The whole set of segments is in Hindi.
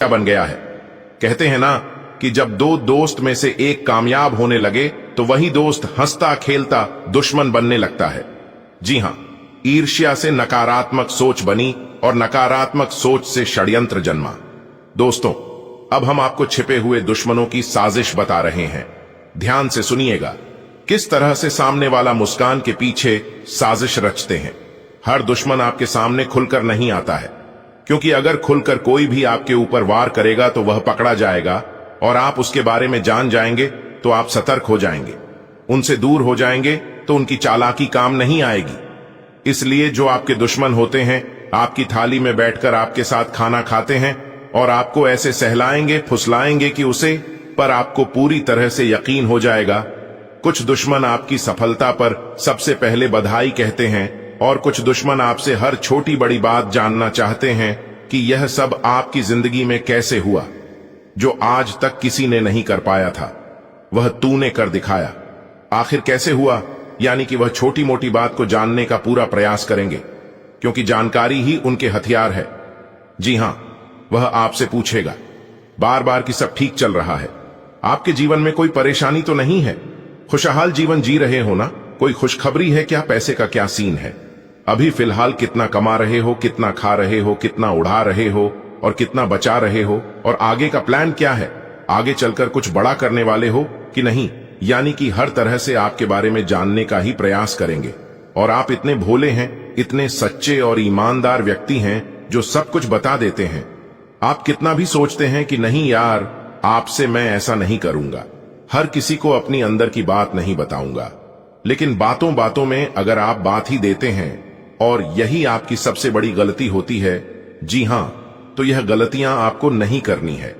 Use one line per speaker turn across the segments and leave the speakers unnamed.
क्या बन गया है। कहते हैं ना कि जब दो दोस्त में से एक कामयाब होने लगे तो वही दोस्त हंसता खेलता दुश्मन बनने लगता है। जी हां, ईर्ष्या से नकारात्मक सोच बनी और नकारात्मक सोच से षड्यंत्र जन्मा। दोस्तों, अब हम आपको छिपे हुए दुश्मनों की साजिश बता रहे हैं। ध्यान से सुनिएगा किस तरह से सामने वाला मुस्कान के पीछे साजिश रचते हैं। हर दुश्मन आपके सामने खुलकर नहीं आता है, क्योंकि अगर खुलकर कोई भी आपके ऊपर वार करेगा तो वह पकड़ा जाएगा और आप उसके बारे में जान जाएंगे तो आप सतर्क हो जाएंगे। उनसे दूर हो जाएंगे तो उनकी चालाकी काम नहीं आएगी। इसलिए जो आपके दुश्मन होते हैं आपकी थाली में बैठकर आपके साथ खाना खाते हैं और आपको ऐसे सहलाएंगे फुसलाएंगे कि उसे पर आपको पूरी तरह से यकीन हो जाएगा। कुछ दुश्मन आपकी सफलता पर सबसे पहले बधाई कहते हैं और कुछ दुश्मन आपसे हर छोटी बड़ी बात जानना चाहते हैं कि यह सब आपकी जिंदगी में कैसे हुआ। जो आज तक किसी ने नहीं कर पाया था वह तूने कर दिखाया। आखिर कैसे हुआ, यानी कि वह छोटी मोटी बात को जानने का पूरा प्रयास करेंगे, क्योंकि जानकारी ही उनके हथियार है। जी हां, वह आपसे पूछेगा बार बार कि सब ठीक चल रहा है, आपके जीवन में कोई परेशानी तो नहीं है, खुशहाल जीवन जी रहे हो ना, कोई खुशखबरी है क्या, पैसे का क्या सीन है, अभी फिलहाल कितना कमा रहे हो, कितना खा रहे हो, कितना उड़ा रहे हो और कितना बचा रहे हो, और आगे का प्लान क्या है, आगे चलकर कुछ बड़ा करने वाले हो कि नहीं। यानी कि हर तरह से आपके बारे में जानने का ही प्रयास करेंगे। और आप इतने भोले हैं, इतने सच्चे और ईमानदार व्यक्ति हैं जो सब कुछ बता देते हैं। आप कितना भी सोचते हैं कि नहीं यार, आपसे मैं ऐसा नहीं करूंगा, हर किसी को अपनी अंदर की बात नहीं बताऊंगा, लेकिन बातों बातों में अगर आप बात ही देते हैं और यही आपकी सबसे बड़ी गलती होती है। जी हां, तो यह गलतियां आपको नहीं करनी है।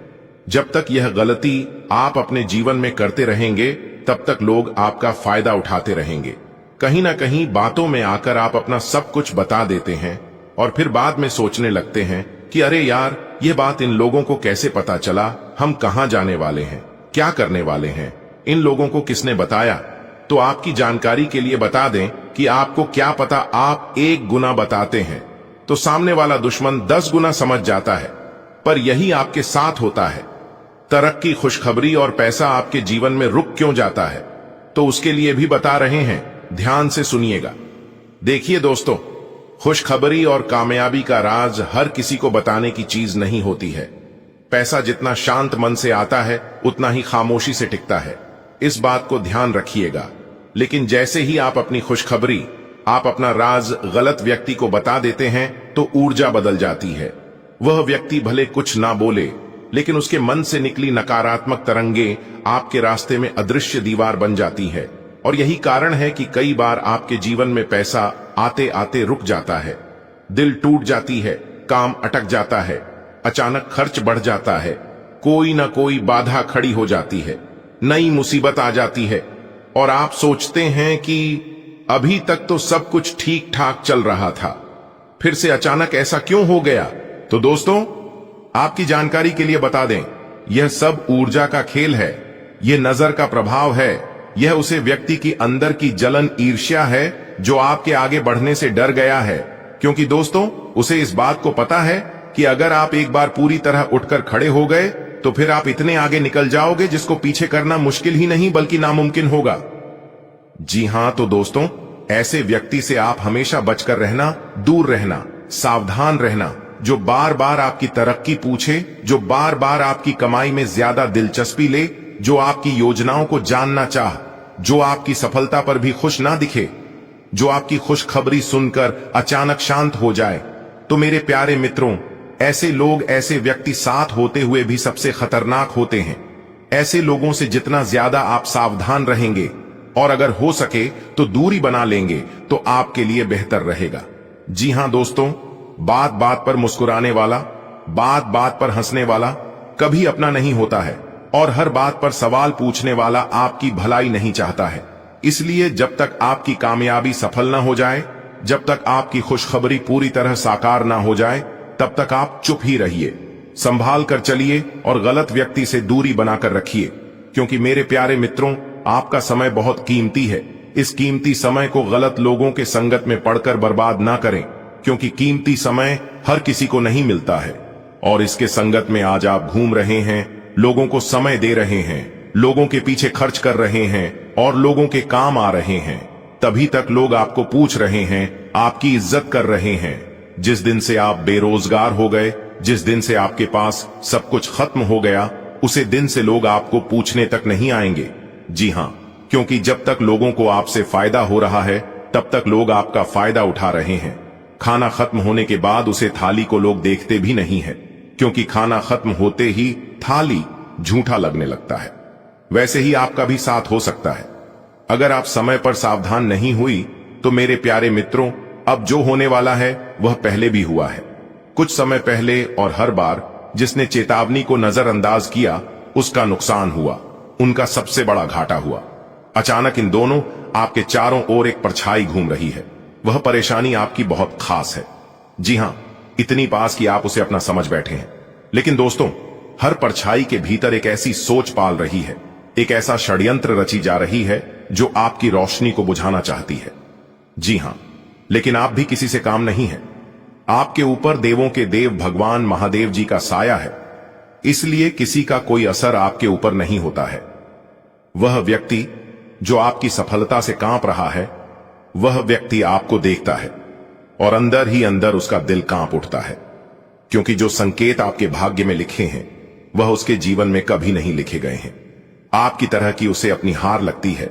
जब तक यह गलती आप अपने जीवन में करते रहेंगे तब तक लोग आपका फायदा उठाते रहेंगे। कहीं ना कहीं बातों में आकर आप अपना सब कुछ बता देते हैं और फिर बाद में सोचने लगते हैं कि अरे यार, ये बात इन लोगों को कैसे पता चला, हम कहां जाने वाले हैं, क्या करने वाले हैं, इन लोगों को किसने बताया। तो आपकी जानकारी के लिए बता दें कि आपको क्या पता, आप 1 गुना बताते हैं तो सामने वाला दुश्मन 10 गुना समझ जाता है। पर यही आपके साथ होता है। तरक्की, खुशखबरी और पैसा आपके जीवन में रुक क्यों जाता है, तो उसके लिए भी बता रहे हैं। ध्यान से सुनिएगा। देखिए दोस्तों, खुशखबरी और कामयाबी का राज हर किसी को बताने की चीज नहीं होती है। पैसा जितना शांत मन से आता है उतना ही खामोशी से टिकता है, इस बात को ध्यान रखिएगा। लेकिन जैसे ही आप अपनी खुशखबरी, आप अपना राज गलत व्यक्ति को बता देते हैं तो ऊर्जा बदल जाती है। वह व्यक्ति भले कुछ ना बोले, लेकिन उसके मन से निकली नकारात्मक तरंगे आपके रास्ते में अदृश्य दीवार बन जाती है। और यही कारण है कि कई बार आपके जीवन में पैसा आते आते रुक जाता है, दिल टूट जाती है, काम अटक जाता है, अचानक खर्च बढ़ जाता है, कोई ना कोई बाधा खड़ी हो जाती है, नई मुसीबत आ जाती है और आप सोचते हैं कि अभी तक तो सब कुछ ठीक ठाक चल रहा था, फिर से अचानक ऐसा क्यों हो गया। तो दोस्तों, आपकी जानकारी के लिए बता दें, यह सब ऊर्जा का खेल है, यह नजर का प्रभाव है, यह उसे व्यक्ति की अंदर की जलन, ईर्ष्या है जो आपके आगे बढ़ने से डर गया है। क्योंकि दोस्तों, उसे इस बात को पता है कि अगर आप एक बार पूरी तरह उठकर खड़े हो गए तो फिर आप इतने आगे निकल जाओगे जिसको पीछे करना मुश्किल ही नहीं बल्कि नामुमकिन होगा। जी हां, तो दोस्तों, ऐसे व्यक्ति से आप हमेशा बचकर रहना, दूर रहना, सावधान रहना, जो बार बार आपकी तरक्की पूछे, जो बार बार आपकी कमाई में ज्यादा दिलचस्पी ले, जो आपकी योजनाओं को जानना चाह, जो आपकी सफलता पर भी खुश ना दिखे, जो आपकी खुशखबरी सुनकर अचानक शांत हो जाए। तो मेरे प्यारे मित्रों, ऐसे लोग, ऐसे व्यक्ति साथ होते हुए भी सबसे खतरनाक होते हैं। ऐसे लोगों से जितना ज्यादा आप सावधान रहेंगे और अगर हो सके तो दूरी बना लेंगे तो आपके लिए बेहतर रहेगा। जी हां दोस्तों, बात बात पर मुस्कुराने वाला, बात बात पर हंसने वाला कभी अपना नहीं होता है और हर बात पर सवाल पूछने वाला आपकी भलाई नहीं चाहता है। इसलिए जब तक आपकी कामयाबी सफल ना हो जाए, जब तक आपकी खुशखबरी पूरी तरह साकार ना हो जाए, तब तक आप चुप ही रहिए, संभाल कर चलिए और गलत व्यक्ति से दूरी बनाकर रखिए। क्योंकि मेरे प्यारे मित्रों, आपका समय बहुत कीमती है। इस कीमती समय को गलत लोगों के संगत में पड़कर बर्बाद ना करें, क्योंकि कीमती समय हर किसी को नहीं मिलता है। और इसके संगत में आज आप घूम रहे हैं, लोगों को समय दे रहे हैं, लोगों के पीछे खर्च कर रहे हैं और लोगों के काम आ रहे हैं, तभी तक लोग आपको पूछ रहे हैं, आपकी इज्जत कर रहे हैं। जिस दिन से आप बेरोजगार हो गए, जिस दिन से आपके पास सब कुछ खत्म हो गया, उसे दिन से लोग आपको पूछने तक नहीं आएंगे। जी हां, क्योंकि जब तक लोगों को आपसे फायदा हो रहा है, तब तक लोग आपका फायदा उठा रहे हैं। खाना खत्म होने के बाद उसे थाली को लोग देखते भी नहीं है, क्योंकि खाना खत्म होते ही थाली झूठा लगने लगता है। वैसे ही आपका भी साथ हो सकता है। अगर आप समय पर सावधान नहीं हुई तो मेरे प्यारे मित्रों, अब जो होने वाला है वह पहले भी हुआ है। कुछ समय पहले और हर बार जिसने चेतावनी को नजरअंदाज किया उसका नुकसान हुआ, उनका सबसे बड़ा घाटा हुआ। अचानक इन दोनों आपके चारों ओर एक परछाई घूम रही है। वह परेशानी आपकी बहुत खास है। जी हां, इतनी पास कि आप उसे अपना समझ बैठे हैं। लेकिन दोस्तों, हर परछाई के भीतर एक ऐसी सोच पाल रही है, एक ऐसा षड्यंत्र रची जा रही है जो आपकी रोशनी को बुझाना चाहती है। जी हां, लेकिन आप भी किसी से काम नहीं है। आपके ऊपर देवों के देव भगवान महादेव जी का साया है, इसलिए किसी का कोई असर आपके ऊपर नहीं होता है। वह व्यक्ति जो आपकी सफलता से कांप रहा है, वह व्यक्ति आपको देखता है और अंदर ही अंदर उसका दिल कांप उठता है, क्योंकि जो संकेत आपके भाग्य में लिखे हैं वह उसके जीवन में कभी नहीं लिखे गए हैं। आपकी तरह की उसे अपनी हार लगती है,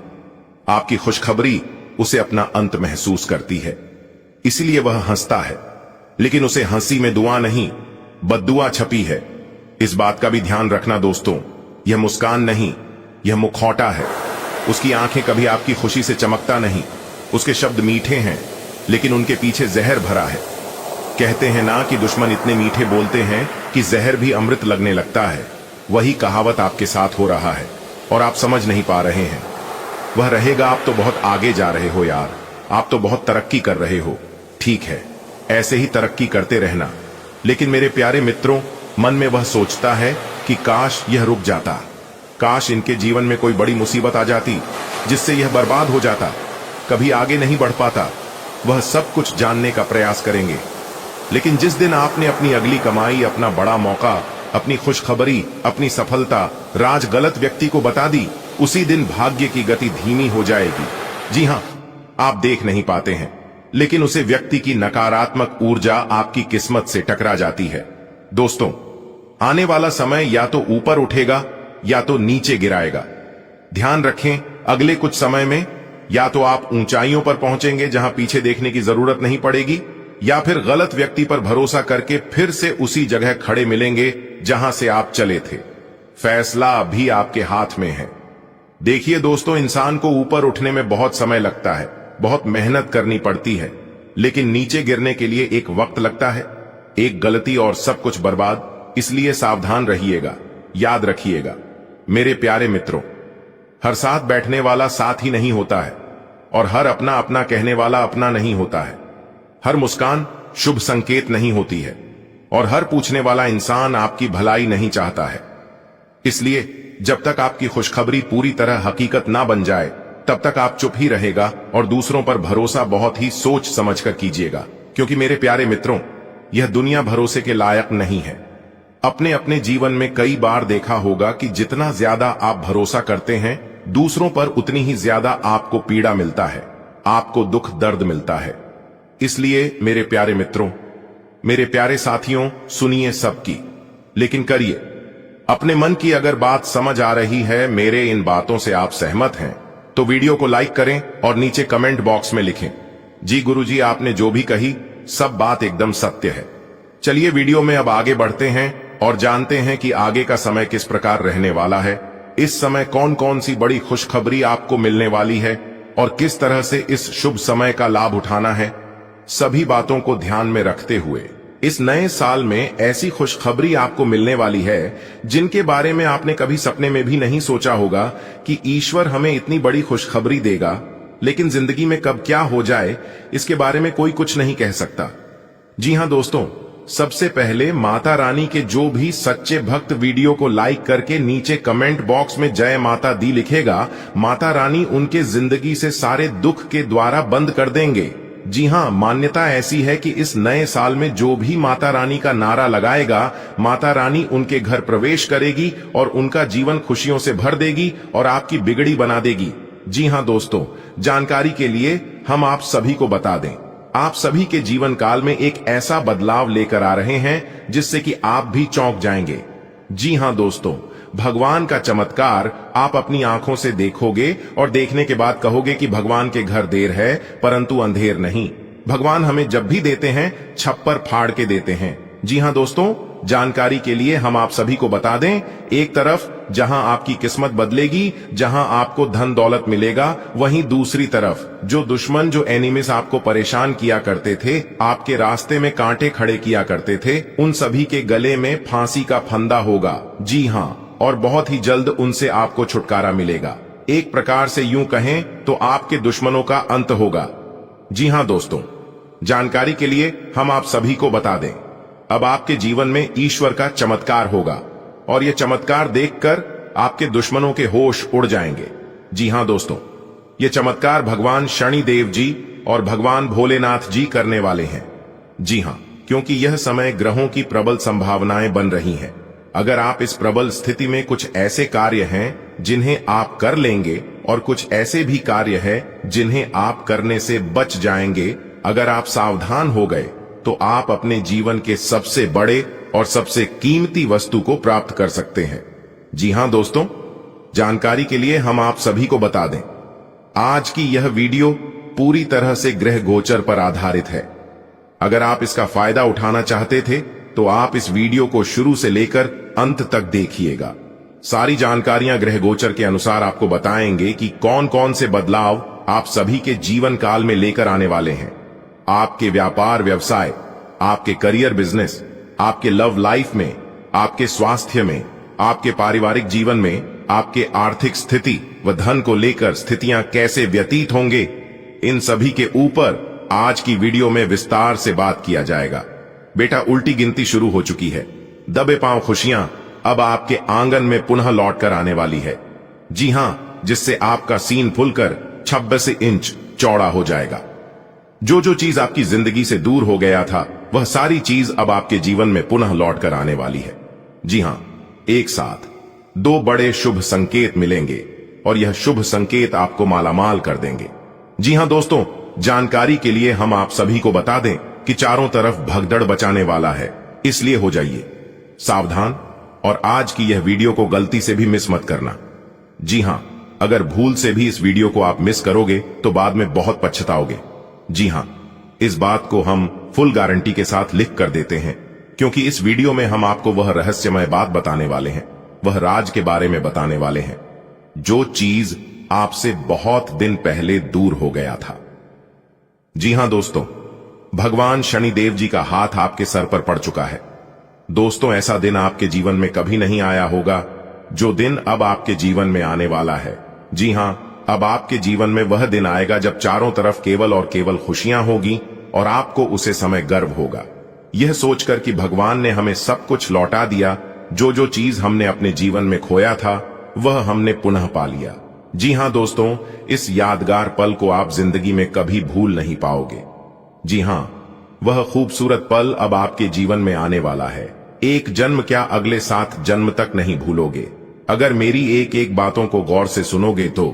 आपकी खुशखबरी उसे अपना अंत महसूस करती है, इसलिए वह हंसता है। लेकिन उसे हंसी में दुआ नहीं, बद्दुआ छपी है। इस बात का भी ध्यान रखना दोस्तों, यह मुस्कान नहीं, यह मुखौटा है। उसकी आंखें कभी आपकी खुशी से चमकता नहीं। उसके शब्द मीठे हैं, लेकिन उनके पीछे जहर भरा है। कहते हैं ना कि दुश्मन इतने मीठे बोलते हैं कि जहर भी अमृत लगने लगता है। वही कहावत आपके साथ हो रहा है और आप समझ नहीं पा रहे हैं। वह रहेगा। आप तो बहुत आगे जा रहे हो यार, आप तो बहुत तरक्की कर रहे हो। ठीक है, ऐसे ही तरक्की करते रहना। लेकिन मेरे प्यारे मित्रों, मन में वह सोचता है कि काश यह रुक जाता, काश इनके जीवन में कोई बड़ी मुसीबत आ जाती जिससे यह बर्बाद हो जाता, कभी आगे नहीं बढ़ पाता। वह सब कुछ जानने का प्रयास करेंगे, लेकिन जिस दिन आपने अपनी अगली कमाई, अपना बड़ा मौका, अपनी खुशखबरी, अपनी सफलता राज गलत व्यक्ति को बता दी, उसी दिन भाग्य की गति धीमी हो जाएगी। जी हां, आप देख नहीं पाते हैं, लेकिन उसे व्यक्ति की नकारात्मक ऊर्जा आपकी किस्मत से टकरा जाती है। दोस्तों, आने वाला समय या तो ऊपर उठेगा या तो नीचे गिराएगा। ध्यान रखें, अगले कुछ समय में या तो आप ऊंचाइयों पर पहुंचेंगे जहां पीछे देखने की जरूरत नहीं पड़ेगी, या फिर गलत व्यक्ति पर भरोसा करके फिर से उसी जगह खड़े मिलेंगे जहां से आप चले थे। फैसला अभी आपके हाथ में है। देखिए दोस्तों, इंसान को ऊपर उठने में बहुत समय लगता है, बहुत मेहनत करनी पड़ती है, लेकिन नीचे गिरने के लिए एक वक्त लगता है। एक गलती और सब कुछ बर्बाद। इसलिए सावधान रहिएगा, याद रखिएगा मेरे प्यारे मित्रों, हर साथ बैठने वाला साथ ही नहीं होता है, और हर अपना अपना कहने वाला अपना नहीं होता है। हर मुस्कान शुभ संकेत नहीं होती है, और हर पूछने वाला इंसान आपकी भलाई नहीं चाहता है। इसलिए जब तक आपकी खुशखबरी पूरी तरह हकीकत ना बन जाए, तब तक आप चुप ही रहेगा और दूसरों पर भरोसा बहुत ही सोच समझकर कीजिएगा, क्योंकि मेरे प्यारे मित्रों, यह दुनिया भरोसे के लायक नहीं है। अपने अपने जीवन में कई बार देखा होगा कि जितना ज्यादा आप भरोसा करते हैं दूसरों पर, उतनी ही ज्यादा आपको पीड़ा मिलता है, आपको दुख दर्द मिलता है। इसलिए मेरे प्यारे मित्रों, मेरे प्यारे साथियों, सुनिए सबकी, लेकिन करिए। अपने मन की अगर बात समझ आ रही है, मेरे इन बातों से आप सहमत हैं, तो वीडियो को लाइक करें और नीचे कमेंट बॉक्स में लिखें, जी गुरुजी, आपने जो भी कही सब बात एकदम सत्य है। चलिए वीडियो में अब आगे बढ़ते हैं और जानते हैं कि आगे का समय किस प्रकार रहने वाला है। इस समय कौन कौन सी बड़ी खुशखबरी आपको मिलने वाली है और किस तरह से इस शुभ समय का लाभ उठाना है। सभी बातों को ध्यान में रखते हुए इस नए साल में ऐसी खुशखबरी आपको मिलने वाली है जिनके बारे में आपने कभी सपने में भी नहीं सोचा होगा कि ईश्वर हमें इतनी बड़ी खुशखबरी देगा। लेकिन जिंदगी में कब क्या हो जाए इसके बारे में कोई कुछ नहीं कह सकता। जी हां दोस्तों, सबसे पहले माता रानी के जो भी सच्चे भक्त वीडियो को लाइक करके नीचे कमेंट बॉक्स में जय माता दी लिखेगा, माता रानी उनके जिंदगी से सारे दुख के द्वारा बंद कर देंगे। जी हाँ, मान्यता ऐसी है कि इस नए साल में जो भी माता रानी का नारा लगाएगा, माता रानी उनके घर प्रवेश करेगी और उनका जीवन खुशियों से भर देगी और आपकी बिगड़ी बना देगी। जी हाँ दोस्तों, जानकारी के लिए हम आप सभी को बता दें, आप सभी के जीवन काल में एक ऐसा बदलाव लेकर आ रहे हैं जिससे कि आप भी चौंक जाएंगे। जी हाँ दोस्तों, भगवान का चमत्कार आप अपनी आंखों से देखोगे और देखने के बाद कहोगे कि भगवान के घर देर है परंतु अंधेर नहीं। भगवान हमें जब भी देते हैं छप्पर फाड़ के देते हैं। जी हाँ दोस्तों, जानकारी के लिए हम आप सभी को बता दें, एक तरफ जहां आपकी किस्मत बदलेगी, जहां आपको धन दौलत मिलेगा, वहीं दूसरी तरफ जो दुश्मन, जो एनिमीज आपको परेशान किया करते थे, आपके रास्ते में कांटे खड़े किया करते थे, उन सभी के गले में फांसी का फंदा होगा। जी हाँ, और बहुत ही जल्द उनसे आपको छुटकारा मिलेगा। एक प्रकार से यूं कहें तो आपके दुश्मनों का अंत होगा। जी हां दोस्तों, जानकारी के लिए हम आप सभी को बता दें, अब आपके जीवन में ईश्वर का चमत्कार होगा और यह चमत्कार देखकर आपके दुश्मनों के होश उड़ जाएंगे। जी हां दोस्तों, यह चमत्कार भगवान शनिदेव जी और भगवान भोलेनाथ जी करने वाले हैं। जी हां, क्योंकि यह समय ग्रहों की प्रबल संभावनाएं बन रही हैं। अगर आप इस प्रबल स्थिति में कुछ ऐसे कार्य हैं जिन्हें आप कर लेंगे और कुछ ऐसे भी कार्य हैं जिन्हें आप करने से बच जाएंगे, अगर आप सावधान हो गए तो आप अपने जीवन के सबसे बड़े और सबसे कीमती वस्तु को प्राप्त कर सकते हैं। जी हां दोस्तों, जानकारी के लिए हम आप सभी को बता दें, आज की यह वीडियो पूरी तरह से ग्रह गोचर पर आधारित है। अगर आप इसका फायदा उठाना चाहते थे तो आप इस वीडियो को शुरू से लेकर अंत तक देखिएगा। सारी जानकारियां ग्रह गोचर के अनुसार आपको बताएंगे कि कौन कौन से बदलाव आप सभी के जीवन काल में लेकर आने वाले हैं। आपके व्यापार व्यवसाय, आपके करियर बिजनेस, आपके लव लाइफ में, आपके स्वास्थ्य में, आपके पारिवारिक जीवन में, आपके आर्थिक स्थिति व धन को लेकर स्थितियां कैसे व्यतीत होंगे, इन सभी के ऊपर आज की वीडियो में विस्तार से बात किया जाएगा। बेटा, उल्टी गिनती शुरू हो चुकी है। दबे पांव खुशियां अब आपके आंगन में पुनः लौट कर आने वाली है। जी हां, जिससे आपका सीन फुलकर 26 इंच चौड़ा हो जाएगा। जो जो चीज आपकी जिंदगी से दूर हो गया था, वह सारी चीज अब आपके जीवन में पुनः लौट कर आने वाली है। जी हां, एक साथ दो बड़े शुभ संकेत मिलेंगे और यह शुभ संकेत आपको मालामाल कर देंगे। जी हां दोस्तों, जानकारी के लिए हम आप सभी को बता दें कि चारों तरफ भगदड़ बचाने वाला है, इसलिए हो जाइए सावधान और आज की यह वीडियो को गलती से भी मिस मत करना। जी हां, अगर भूल से भी इस वीडियो को आप मिस करोगे तो बाद में बहुत पछताओगे। जी हां, इस बात को हम फुल गारंटी के साथ लिख कर देते हैं, क्योंकि इस वीडियो में हम आपको वह रहस्यमय बात बताने वाले हैं, वह राज के बारे में बताने वाले हैं, जो चीज आपसे बहुत दिन पहले दूर हो गया था। जी हां दोस्तों, भगवान शनिदेव जी का हाथ आपके सर पर पड़ चुका है। दोस्तों, ऐसा दिन आपके जीवन में कभी नहीं आया होगा जो दिन अब आपके जीवन में आने वाला है। जी हां, अब आपके जीवन में वह दिन आएगा जब चारों तरफ केवल और केवल खुशियां होगी और आपको उसे समय गर्व होगा, यह सोचकर कि भगवान ने हमें सब कुछ लौटा दिया। जो जो चीज हमने अपने जीवन में खोया था वह हमने पुनः पा लिया। जी हां दोस्तों, इस यादगार पल को आप जिंदगी में कभी भूल नहीं पाओगे। जी हां, वह खूबसूरत पल अब आपके जीवन में आने वाला है। एक जन्म क्या, अगले 7 जन्म तक नहीं भूलोगे अगर मेरी एक एक बातों को गौर से सुनोगे तो,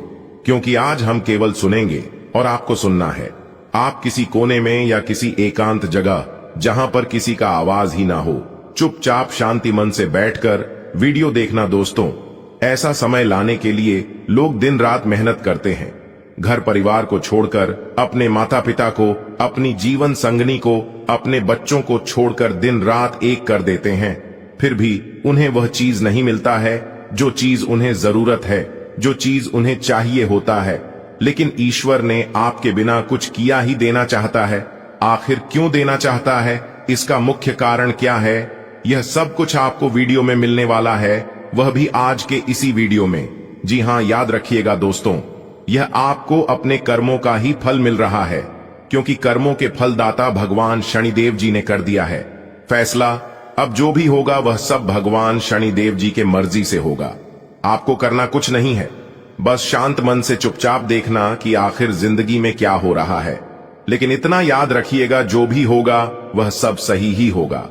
क्योंकि आज हम केवल सुनेंगे और आपको सुनना है। आप किसी कोने में या किसी एकांत जगह जहां पर किसी का आवाज ही ना हो, चुपचाप शांति मन से बैठकर वीडियो देखना। दोस्तों, ऐसा समय लाने के लिए लोग दिन रात मेहनत करते हैं, घर परिवार को छोड़कर, अपने माता पिता को, अपनी जीवन संगनी को, अपने बच्चों को छोड़कर दिन रात एक कर देते हैं, फिर भी उन्हें वह चीज नहीं मिलता है जो चीज उन्हें जरूरत है, जो चीज उन्हें चाहिए होता है। लेकिन ईश्वर ने आपके बिना कुछ किया ही देना चाहता है। आखिर क्यों देना चाहता है, इसका मुख्य कारण क्या है, यह सब कुछ आपको वीडियो में मिलने वाला है, वह भी आज के इसी वीडियो में। जी हां, याद रखिएगा दोस्तों, यह आपको अपने कर्मों का ही फल मिल रहा है, क्योंकि कर्मों के फलदाता भगवान शनिदेव जी ने कर दिया है फैसला। अब जो भी होगा वह सब भगवान शनिदेव जी के मर्जी से होगा। आपको करना कुछ नहीं है, बस शांत मन से चुपचाप देखना कि आखिर जिंदगी में क्या हो रहा है। लेकिन इतना याद रखिएगा, जो भी होगा वह सब सही ही होगा।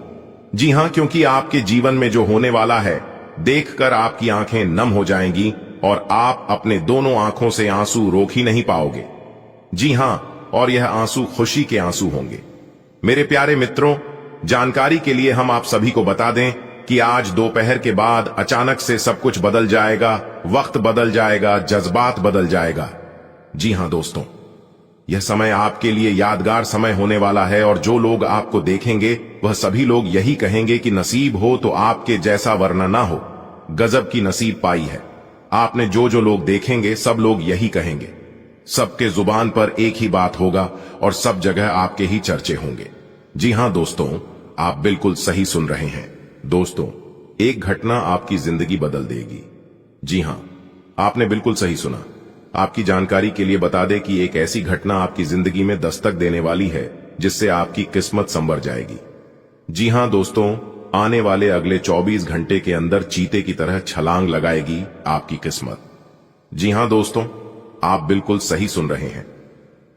जी हां, क्योंकि आपके जीवन में जो होने वाला है देखकर आपकी आंखें नम हो जाएंगी और आप अपने दोनों आंखों से आंसू रोक ही नहीं पाओगे। जी हां, और यह आंसू खुशी के आंसू होंगे। मेरे प्यारे मित्रों, जानकारी के लिए हम आप सभी को बता दें कि आज दोपहर के बाद अचानक से सब कुछ बदल जाएगा, वक्त बदल जाएगा, जज्बात बदल जाएगा। जी हां दोस्तों, यह समय आपके लिए यादगार समय होने वाला है और जो लोग आपको देखेंगे वह सभी लोग यही कहेंगे कि नसीब हो तो आपके जैसा, वरना ना हो, गजब की नसीब पाई है। आपने जो जो लोग देखेंगे सब लोग यही कहेंगे। सबके जुबान पर एक ही बात होगा और सब जगह आपके ही चर्चे होंगे। जी हां दोस्तों, आप बिल्कुल सही सुन रहे हैं। दोस्तों, एक घटना आपकी जिंदगी बदल देगी। जी हां, आपने बिल्कुल सही सुना। आपकी जानकारी के लिए बता दें कि एक ऐसी घटना आपकी जिंदगी में दस्तक देने वाली है जिससे आपकी किस्मत संवर जाएगी। जी हां दोस्तों, आने वाले अगले 24 घंटे के अंदर चीते की तरह छलांग लगाएगी आपकी किस्मत। जी हां दोस्तों, आप बिल्कुल सही सुन रहे हैं।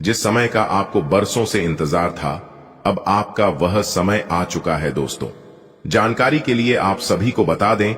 जिस समय का आपको बरसों से इंतजार था, अब आपका वह समय आ चुका है। दोस्तों, जानकारी के लिए आप सभी को बता दें